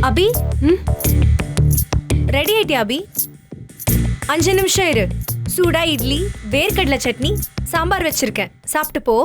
அபி ready ஆயிட்டியா அபி? 5 நிமிஷம் இரு. சூடா இட்லி, வேர்க்கடலை சட்னி, சாம்பார் வச்சிருக்கேன், சாப்பிட்டு போ.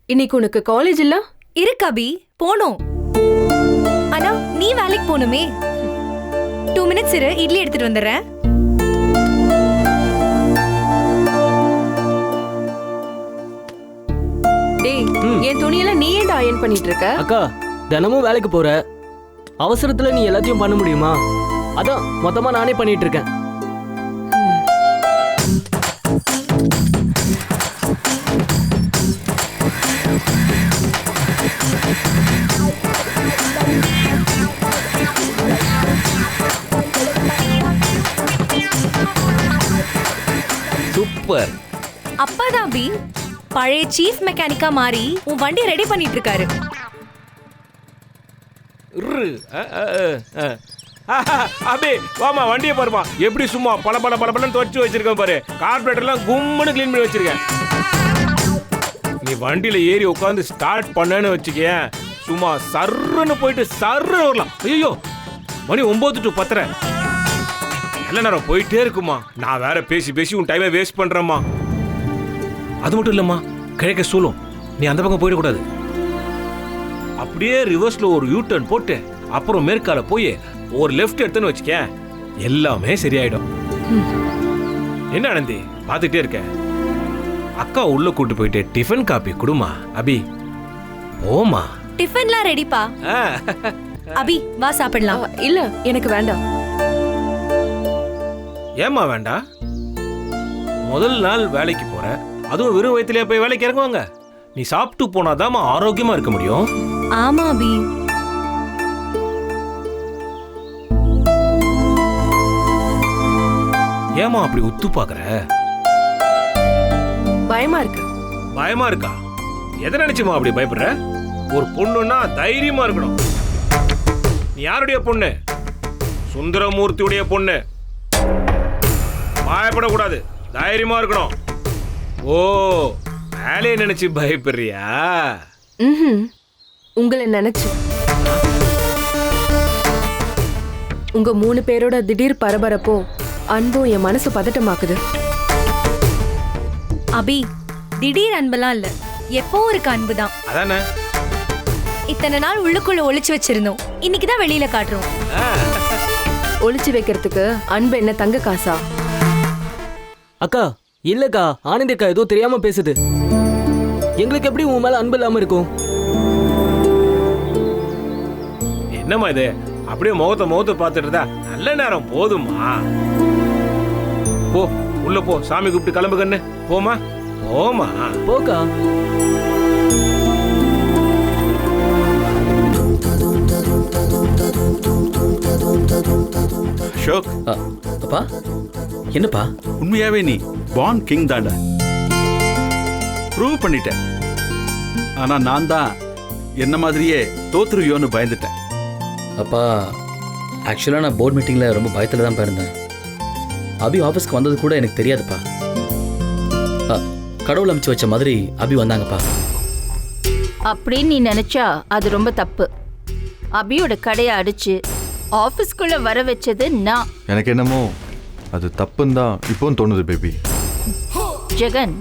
இன்னைக்கு உனக்கு காலேஜ் இல்ல? இருக்கு அபி, போணும். ஆனா நீ வேலைக்கு போகணுமே. 2 மினிட்ஸ் இரு, இட்லி எடுத்துட்டு வந்துடுறேன். டேய், என் துணியெல்லாம் நீ ஏன்டா அயர்ன் பண்ணிட்டு இருக்க? அக்கா, தினமும் வேலைக்கு போற, அவசரத்துல நீ எல்லாத்தையும் பண்ண முடியுமா? அதான் மொத்தமா நானே பண்ணிட்டு இருக்கேன். சூப்பர். அப்பாதான் அபி பழைய சீஃப் மெக்கானிக்கா மாறி உன் வண்டி ரெடி பண்ணிட்டு இருக்காரு. அபி வாமா, வண்டியை பாருமா, எப்படி சும்மா பல பல பல பலன்னு துவச்சு வச்சிருக்கேன் பாரு. கார்பரேட்டர்லாம் கும்முன்னு கிளீன் பண்ணி வச்சிருக்கேன். நீ வண்டியில ஏறி உட்காந்து ஸ்டார்ட் பண்ணேன்னு வச்சுக்கேன், சும்மா சர்ன்னு போயிட்டு சர்ன்னு வரலாம். ஐயோ, மணி 9 to 10 நல்ல நேரம் போயிட்டே இருக்குமா. நான் வேற பேசி பேசி உன் டைமை வேஸ்ட் பண்றேம்மா. அது மட்டும் இல்லம்மா, கிழக்க சூழும், நீ அந்த பக்கம் போயிடக்கூடாது. அப்படியே ரிவர்ஸ்ல ஒரு யூ டர்ன் போட்டு அப்புறம் மேற்கால போய் ஒரு லெஃப்ட் எடுத்துன்னு வச்சுக்க, எல்லாமே சரியாயிடும். என்ன ஆனந்தி பார்த்துட்டே இருக்க? அக்கா உள்ள கூட்டு போயிட்டு டிஃபன் காப்பி குடுமா. அபி போமா. டிஃபன்லாம் ரெடிப்பா. அபி வா சாப்பிடலாம். இல்ல, எனக்கு வேண்டாம். ஏமா வேண்டா? முதல் நாள் வேலைக்கு போற, அதுவும் வெறும் வயிற்றுலயே போய் வேலைக்கு இறங்குவாங்க. நீ சாப்பிட்டு போனாதாம்மா ஆரோக்கியமா இருக்க முடியும். ஆமா அபி. ஏமா அப்படி உத்து பாக்குற? பயமா இருக்கு. பயமா இருக்கா? எதை நினைச்சுமா அப்படி பயப்படுற? ஒரு பொண்ணுன்னா தைரியமா இருக்கணும். நீ யாருடைய பொண்ணு? சுந்தரமூர்த்தியுடைய பொண்ணு. பயப்படக்கூடாது, தைரியமா இருக்கணும். ஓ, வேலையை நினைச்சு பயப்படுறியா? உங்களை நினைச்சு. உங்க 3 பேரோட திடீர் பரபரப்போ அன்பும் என் மனசு பதட்டமாக்குது. அபி திடீர் அன்பெல்லாம் இல்ல, எப்பவும் இருக்க அன்புதான். அதானே இத்தனை நாள் உள்ளுக்குள்ள ஒளிச்சு வச்சிருந்தோம், இன்னைக்குதான் வெளியில காட்டுறோம். ஒளிச்சு வைக்கிறதுக்கு அன்பு என்ன தங்க காசா? அக்கா இல்லக்கா, ஆனந்தி அக்கா ஏதோ தெரியாம பேசுது. எங்களுக்கு எப்படி உன் மேல அன்பு இல்லாம இருக்கும்? என்னம்மா இது? அப்படியே முகத்தை பார்த்துட்டு இருந்தா நல்ல நேரம் போதுமா? போ, உள்ள போ, சாமி கூப்பிட்டு கிளம்பு கண்ணு. போமா போமா. போக்கா. அசோக், அப்பா என்னப்பா? உண்மையாவே நீ பான் கிங் தாண்டா. ப்ரூவ் பண்ணிட்ட. ஆனா நான் தான் என்ன மாதிரியே தோத்துருவியோன்னு பயந்துட்டேன். அப்பா ஆக்சுவலாக நான் போர்ட் மீட்டிங்கில் ரொம்ப பயத்தில் தான் இருந்தேன். அபி ஆஃபீஸ்க்கு வந்தது கூட எனக்கு தெரியாதுப்பா. கடவுள் அமைச்சு வச்ச மாதிரி அபி வந்தாங்கப்பா. அப்படின்னு நீ நினைச்சா அது ரொம்ப தப்பு. அபியோட கடையை அடிச்சு ஆஃபீஸ்க்குள்ள வர வச்சது நான். எனக்கு என்னமோ அது தப்புன்னு தான் இப்போவும் தோணுது பேபி. ஜெகன்,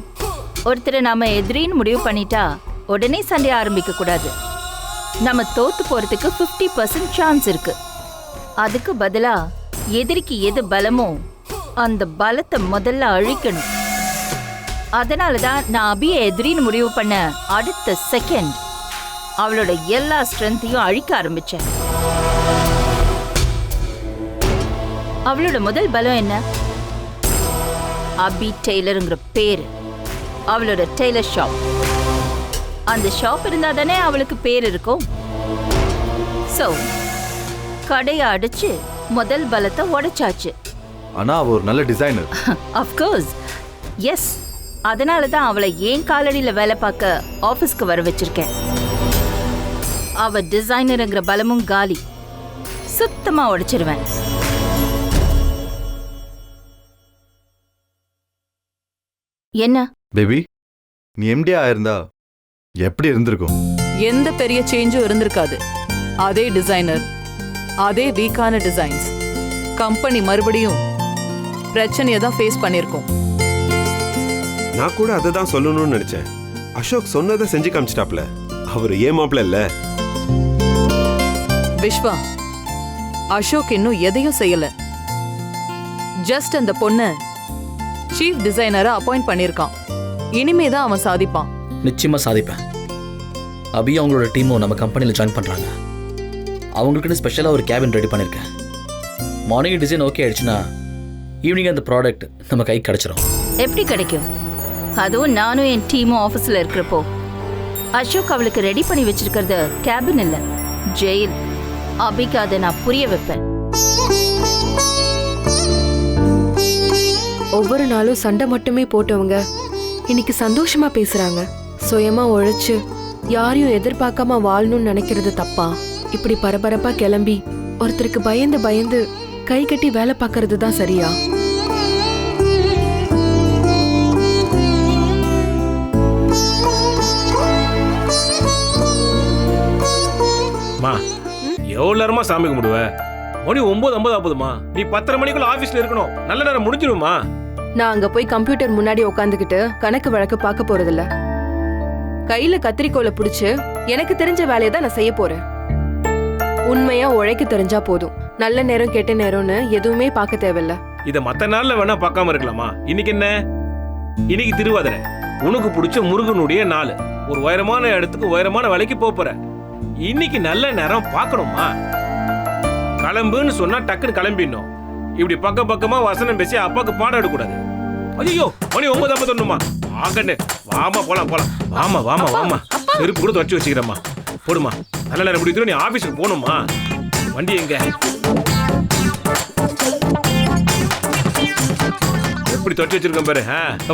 ஒருத்தரை நாம எதிரின்னு முடிவு பண்ணிட்டா உடனே சண்டை ஆரம்பிக்க கூடாது. நம்ம தோத்து போறதுக்கு 50% சான்ஸ் இருக்கு. அதுக்கு பதிலா எதிரிக்கு எது பலமோ அந்த பலத்தை முதல்ல அழிக்கணும். அதனாலதான் நான் அபியை எதிரின்னு முடிவு பண்ண அடுத்த செகண்ட் அவளோட எல்லா ஸ்ட்ரென்த்தையும் அழிக்க ஆரம்பிச்சேன். அவளோட முதல் பலம் என்ன? அபி டெய்லருங்கிற பேரு. அவளோட டெய்லர் ஷாப். அந்த ஷாப் இருந்தா தானே அவளுக்கு பேர் இருக்கும். சோ கடையை அடிச்சு முதல் பலத்தை உடைச்சாச்சு. ஆனா அவ ஒரு நல்ல டிசைனர். Of course S. அதனால தான் அவளை ஏன் காலடியில வேலை பார்க்க ஆபீஸ்க்கு வர வச்சிருக்கேன். அவ டிசைனருங்கிற பலமும் காலி. சுத்தமா உடைச்சிருவேன். என்ன பேபி, நீ எம்டியா ஆயிருந்தா எப்படி இருந்திருக்கும்? எந்த பெரிய சேஞ்சும் இருந்திருக்காது. அதே டிசைனர் அதே வீக்கான டிசைன்ஸ். கம்பெனி மறுபடியும் பிரச்சனையை தான் ஃபேஸ் பண்ணியிருக்கோம். நான் கூட அதை தான் சொல்லணும்னு நினைச்சேன். அசோக் சொன்னதை செஞ்சு காமிச்சிட்டாப்ல. அவர் ஏமாப்ல இல்ல. விஸ்வா, அசோக் இன்னும் எதையும் செய்யல. ஜஸ்ட் அந்த பொண்ணை சீஃப் டிசைனரை அப்பாயிண்ட் பண்ணியிருக்கான். இனிமே தான் அவன் சாதிப்பான். நிச்சயமாக சாதிப்பேன். அபி அவங்களோட டீமும் நம்ம கம்பெனியில் ஜாயின் பண்ணுறாங்க. அவங்களுக்குன்னு ஸ்பெஷலாக ஒரு கேபின் ரெடி பண்ணியிருக்கேன். மார்னிங் டிசைன் ஓகே ஆயிடுச்சுன்னா ஈவினிங் அந்த ப்ராடக்ட் நம்ம கைக்கு கிடச்சிரும். எப்படி கிடைக்கும்? அதுவும் நானும் என் டீமும் ஆஃபீஸில் இருக்கிறப்போ. அசோக் அவளுக்கு ரெடி பண்ணி வச்சிருக்கிறது கேபின் இல்லை, ஜெயில். அபிக்கு அதை நான் புரிய வைப்பேன். ஒவ்வொரு நாளும் சண்டை மட்டுமே போட்டவங்க இன்னைக்கு சந்தோஷமா பேசுறாங்க. சுயமா உழைச்சு யாரையும் எதிர்பார்க்காம வாழணும்னு நினைக்கிறது தப்பா? இப்படி பரபரப்பா கிளம்பி ஒருத்தருக்கு பயந்து பயந்து கை கட்டி வேலை பார்க்கறது தான் சரியா? எவ்வளவு நேரமா சாமி கும்பிடுவ? மணி 9:50 ஆகுதுமா. நீ 10:30 மணிக்குள்ள ஆபீஸ்ல இருக்கணும். நல்ல நேரம் முடிஞ்சிடுமா? நான் அங்க போய் கம்ப்யூட்டர் முன்னாடி உட்காந்துக்கிட்டு கணக்கு வழக்கு பார்க்க போறதில்ல. கையில கத்திரிக்கோலை பிடிச்சு எனக்கு தெரிஞ்ச வேலையை தான் நான் செய்ய போறேன். உண்மையா உழைக்க தெரிஞ்சா போதும். நல்ல நேரம் கெட்ட நேரம்னு எதுவுமே பார்க்க தேவையில்ல. இத மத்த நாள்ல வேணா பார்க்காம இருக்கலாமா? இன்னைக்கு என்ன? இன்னைக்கு திருவாதிரை. உனக்கு பிடிச்ச முருகனுடைய நாள். ஒரு உயரமான இடத்துக்கு உயரமான வேலைக்கு போற. இன்னைக்கு நல்ல நேரம் பார்க்கணுமா? கிளம்புன்னு சொன்னா டக்குன்னு கிளம்பிடணும். இப்படி பக்கம் பக்கமா வசனம் பேசி அப்பாக்கு பாடம் எடுக்கூடாது. ஐயோ, மணி 9:51. ஆகண்ணே, வாமா போலாம் போலாம். வாமா வாமா வாமா. செருப்பு கூட துவச்சு வச்சுக்கிறேம்மா. போடுமா. நல்ல நேரம் முடிக்கிறோம். நீ ஆபீஸுக்கு போகணுமா? வண்டி எங்க? எப்படி துவச்சு வச்சிருக்கேன் பாரு.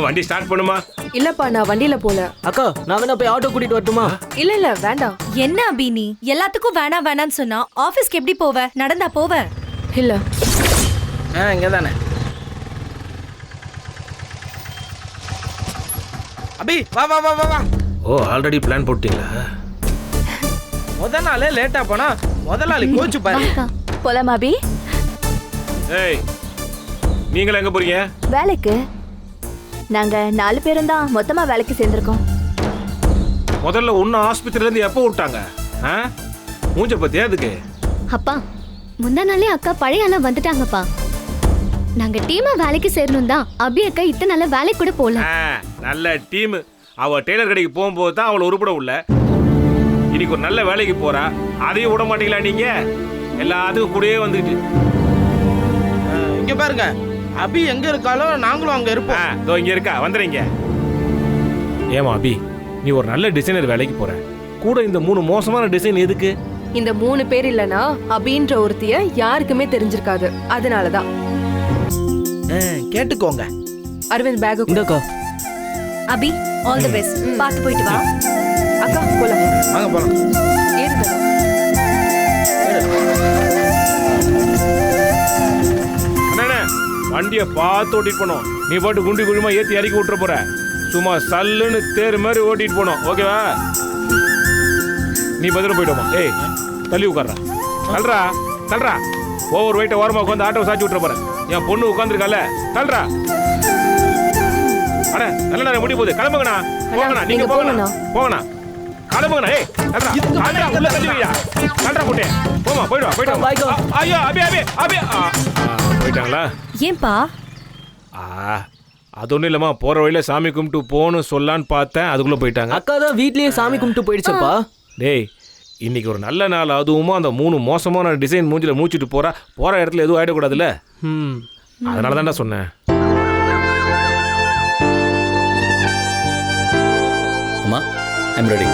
வண்டி ஸ்டார்ட் பண்ணுமா? இல்லப்பா, நான் வண்டியில போல. அக்கா, நான் வேணா போய் ஆட்டோ கூட்டிட்டு வரட்டுமா? இல்ல இல்ல வேண்டாம். என்ன அபி நீ எல்லாத்துக்கும் வேணாம் வேணாம்னு சொன்னா ஆபீஸ்க்கு எப்படி போவ? நடந்தா போவ? இல்ல இங்க தானே. அபி வா வா வா வா. ஓ, ஆல்ரெடி பிளான் போட்டீங்களா? முத நாளே லேட்டா போனா முதலாளி கோச்சு பாரு. போலாமா அபி? ஏய், நீங்கள எங்க போறீங்க? வேலைக்கு. நாங்க 4 பேரும் தான் மொத்தமா வேலைக்கு சேர்ந்திருக்கோம். முதல்ல உன்ன ஆஸ்பத்திரியில இருந்து எப்போ விட்டாங்க? மூஞ்ச பத்தியா அதுக்கு? அப்பா, முந்தா நாளே அக்கா பழைய ஆளா வந்துட்டாங்கப்பா. நாங்க டீமா வேலைக்கு சேரணும் தான் அபி அக்கா இத்தனை நாள வேலைக்கு கூட போல. நல்ல டீம். அவ டெய்லர் கடைக்கு போகும்போது தான் அவளை உருப்பட உள்ள. இன்னைக்கு ஒரு நல்ல வேலைக்கு போறா. அதையும் விட மாட்டீங்களா நீங்க? எல்லாத்துக்கும் கூடயே வந்துட்டு. இங்க பாருங்க, அபி எங்க இருக்காலோ நாங்களும் அங்க இருப்போம். இதோ இங்க இருக்கா, வந்துறீங்க. ஏமா அபி, நீ ஒரு நல்ல டிசைனர் வேலைக்கு போற. கூட இந்த 3 மோசமான டிசைன் எதுக்கு? இந்த 3 பேர் இல்லனா அபின்ற ஒருத்திய யாருக்குமே தெரிஞ்சிருக்காது. அதனாலதான். கேட்டுக்கோங்க. அரவிந்த் பேக் இந்தக்கா. Abhi, all the best. பார்த்து போயிட்டு வா. அக்கா போலாம். வாங்க போலாம். ஏறுங்க. அண்ணா, வண்டியை பார்த்து ஓட்டிட்டு போனோம். நீ பாட்டு குண்டி குழிமா ஏத்தி இறக்கி விட்டுற போற. சும்மா சல்லுன்னு தேர் மாதிரி ஓட்டிட்டு போனோம். ஓகேவா? நீ பத்திரம் போயிட்டோமா? ஏய், தள்ளி உட்கார்றா. தள்ளுறா தள்ளுறா. ஓவர் வெயிட்ட ஓரமா உட்காந்து ஆட்டோ சாச்சி விட்டுற போற. என் பொண்ணு உட்காந்துருக்கால, தள்ளுறா. அட, நல்ல நேரம் முடி போகுது. கிளம்புங்கண்ணா. போங்கண்ணா, நீங்க போங்கண்ணா. போங்கண்ணா, கிளம்புங்கண்ணா. ஏய், தள்ளுறா தள்ளுறா, உள்ள தள்ளி வையா. தள்ளுறா போட்டே. போமா, போயிடு வா, போயிடு வா. ஐயோ, அபி அபி அபி. போயிட்டாங்களா? ஏன்பா? அது ஒன்றும் இல்லைம்மா, போகிற வழியில் சாமி கும்பிட்டு போகணும் சொல்லான்னு பார்த்தேன். அதுக்குள்ளே போயிட்டாங்க. அக்கா தான் வீட்லயே சாமி கும்பிட்டு போயிடுச்சப்பா. டேய், இன்னைக்கு ஒரு நல்ல நாள். அதுவும் அந்த 3 மோசமான டிசைன் மூஞ்சில மூச்சிட்டு போகிற இடத்துல எதுவும் ஆகிடக்கூடாதுல்ல. அதனால தான்டா சொன்னேன். அம்மா, ஐம் ரெடி.